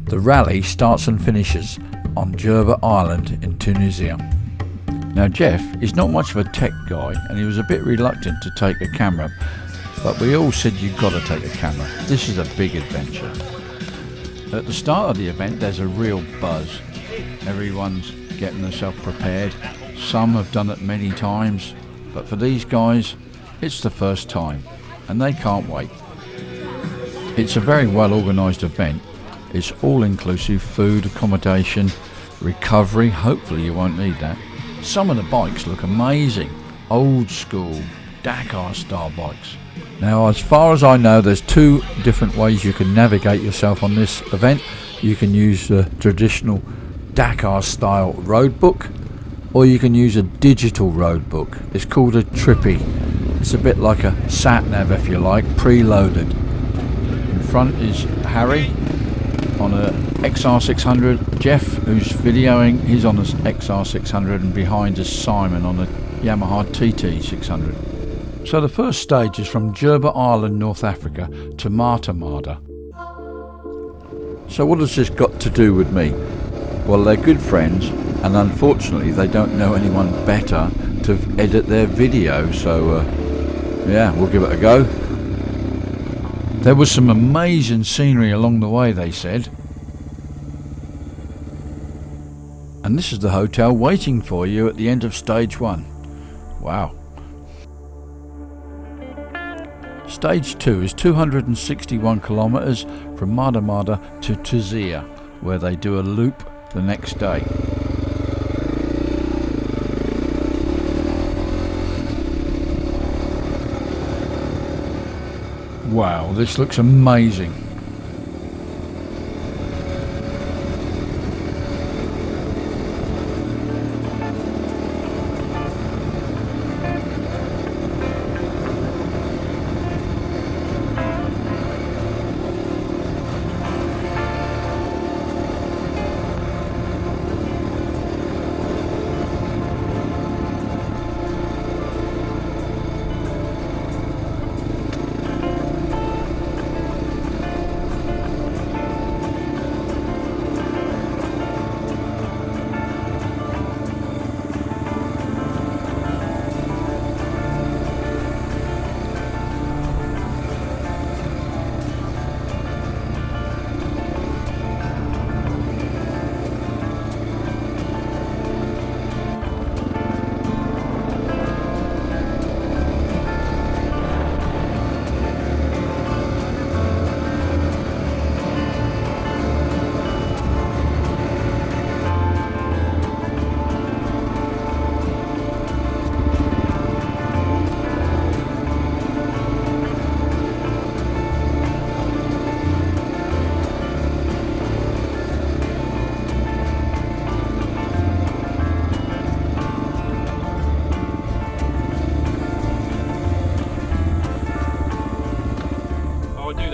The rally starts and finishes on Touzeur Island in Tunisia. Now Jeff is not much of a tech guy and he was a bit reluctant to take a camera, but we all said you've got to take a camera. This is a big adventure. At the start of the event there's a real buzz. Everyone's getting themselves prepared. Some have done it many times, but for these guys it's the first time and they can't wait. It's a very well organised event. It's all inclusive: food, accommodation, recovery. Hopefully you won't need that. Some of the bikes look amazing. Old school Dakar style bikes. Now as far as I know there's two different ways you can navigate yourself on this event. You can use the traditional Dakar style road book, or you can use a digital road book. It's called a Trippy. It's a bit like a sat nav if you like, preloaded. In front is Harry on a XR600, Jeff who's videoing, he's on a XR600, and behind is Simon on a Yamaha TT600. So the first stage is from Touzeur Island, North Africa to Mata. So what has this got to do with me? Well, they're good friends and unfortunately they don't know anyone better to edit their video, so yeah, we'll give it a go. There was some amazing scenery along the way, they said. And this is the hotel waiting for you at the end of stage 1. Wow. Stage 2 is 261 kilometres from Mata to Touzeur, where they do a loop the next day. Wow, this looks amazing.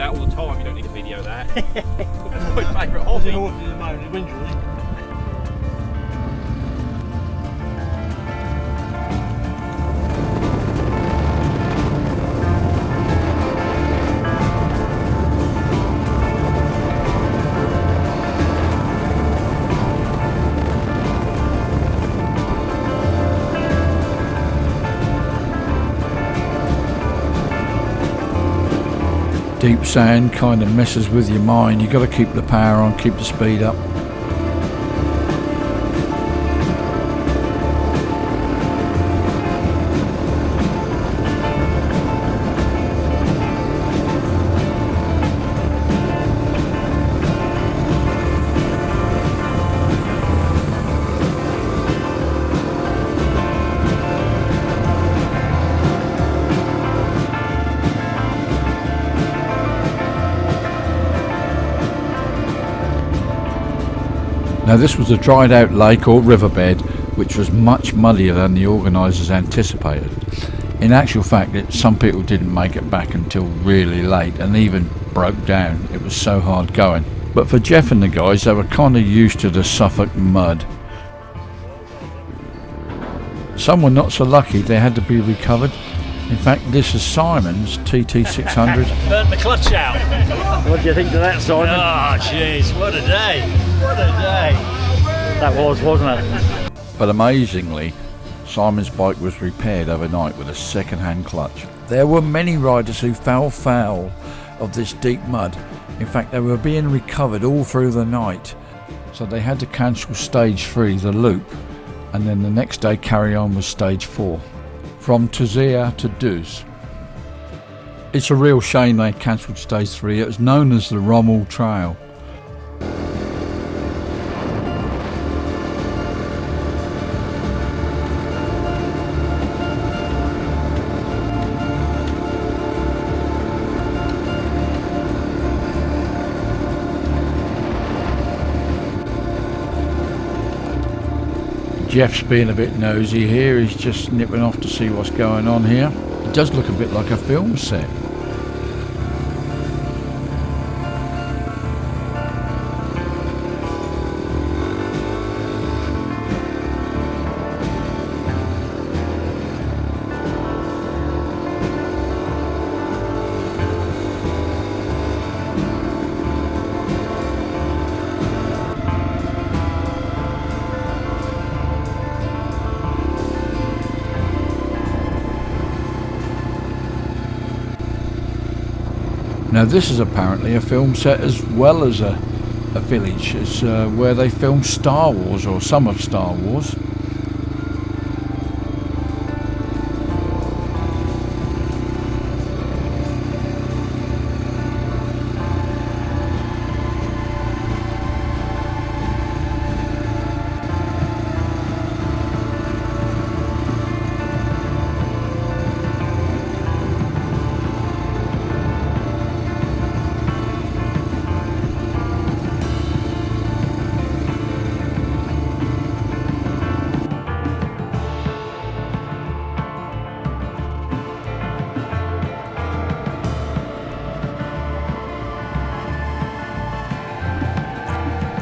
All the time, you don't need to video that. That's my favourite hobby. Deep sand kind of messes with your mind. You've got to keep the power on, keep the speed up. Now this was a dried out lake or riverbed which was much muddier than the organisers anticipated. In actual fact, some people didn't make it back until really late and even broke down. It was so hard going. But for Jeff and the guys, they were kind of used to the Suffolk mud. Some were not so lucky, they had to be recovered. In fact, this is Simon's TT600. Burnt the clutch out. What do you think of that, Simon? Oh, jeez, what a day. What a day. That was, wasn't it? But amazingly, Simon's bike was repaired overnight with a second-hand clutch. There were many riders who fell foul of this deep mud. In fact, they were being recovered all through the night. So they had to cancel stage 3, the loop, and then the next day carry on with stage 4. From Touzeur to Touzeur. It's a real shame they cancelled stage 3. It was known as the Rommel Trail. Jeff's being a bit nosy here. He's just nipping off to see what's going on here. It does look a bit like a film set. Now this is apparently a film set as well as a village. It's where they filmed Star Wars, or some of Star Wars.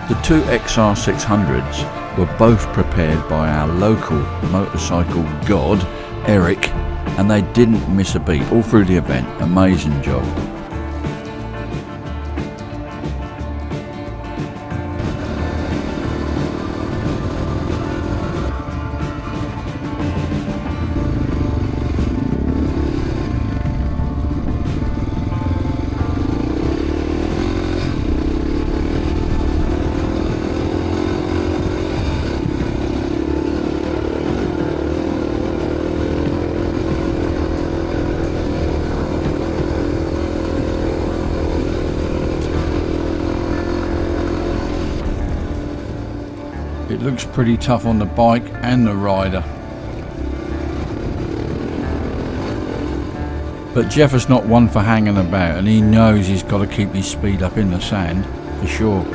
The two XR600s were both prepared by our local motorcycle god, Eric, and they didn't miss a beat all through the event. Amazing job. It looks pretty tough on the bike and the rider. But Jeff is not one for hanging about, and he knows he's got to keep his speed up in the sand, for sure.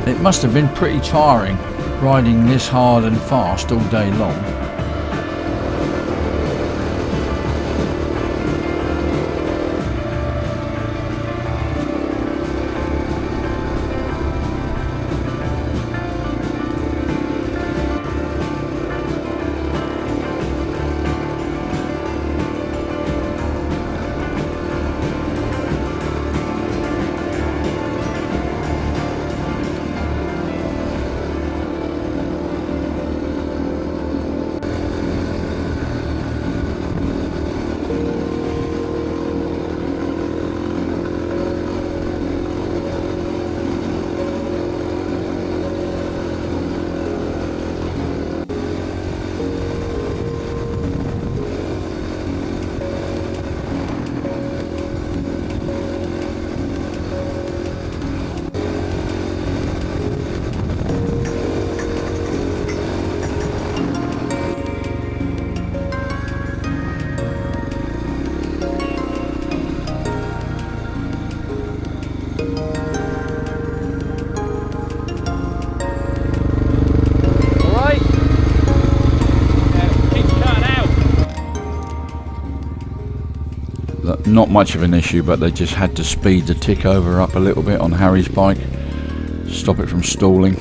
It must have been pretty tiring riding this hard and fast all day long. Not much of an issue, but they just had to speed the tick over up a little bit on Harry's bike, stop it from stalling.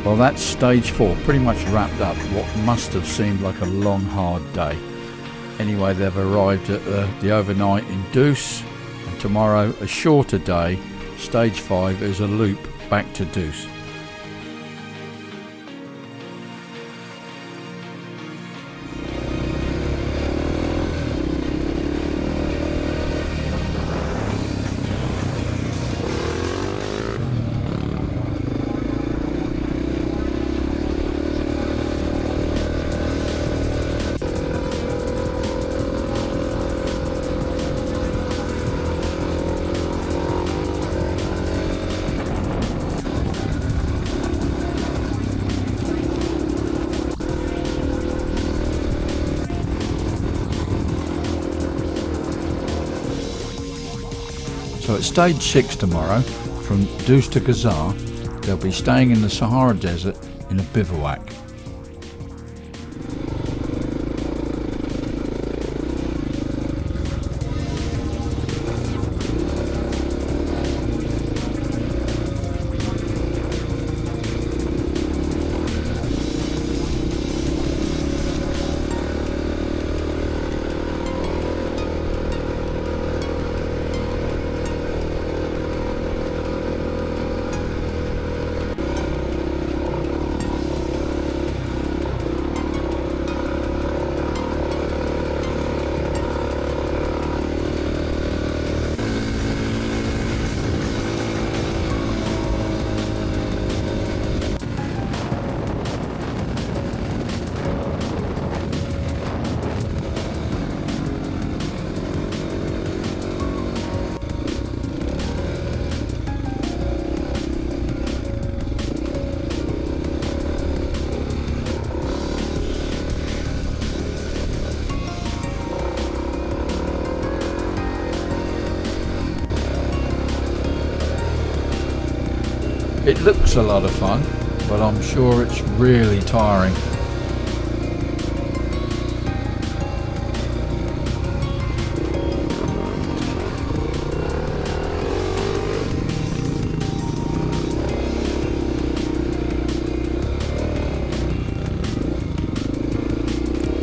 Well, that's stage 4, pretty much wrapped up what must have seemed like a long, hard day. Anyway, they've arrived at the overnight in Deuce, and tomorrow a shorter day. Stage 5 is a loop back to Deuce. So at stage 6 tomorrow, from Deuce to Touzeur, they'll be staying in the Sahara Desert in a bivouac. It looks a lot of fun, but I'm sure it's really tiring.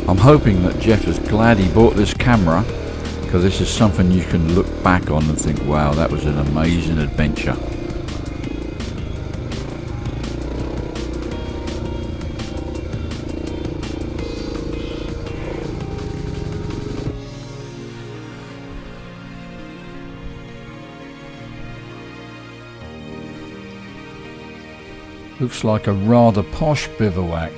I'm hoping that Jeff is glad he bought this camera, because this is something you can look back on and think, wow, that was an amazing adventure. Looks like a rather posh bivouac.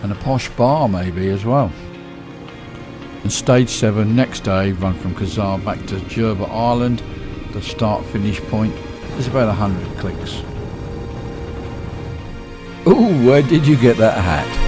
And a posh bar maybe as well. And stage 7 next day, run from Touzeur back to Djerba Island. The start finish point is about 100 clicks. Ooh, where did you get that hat?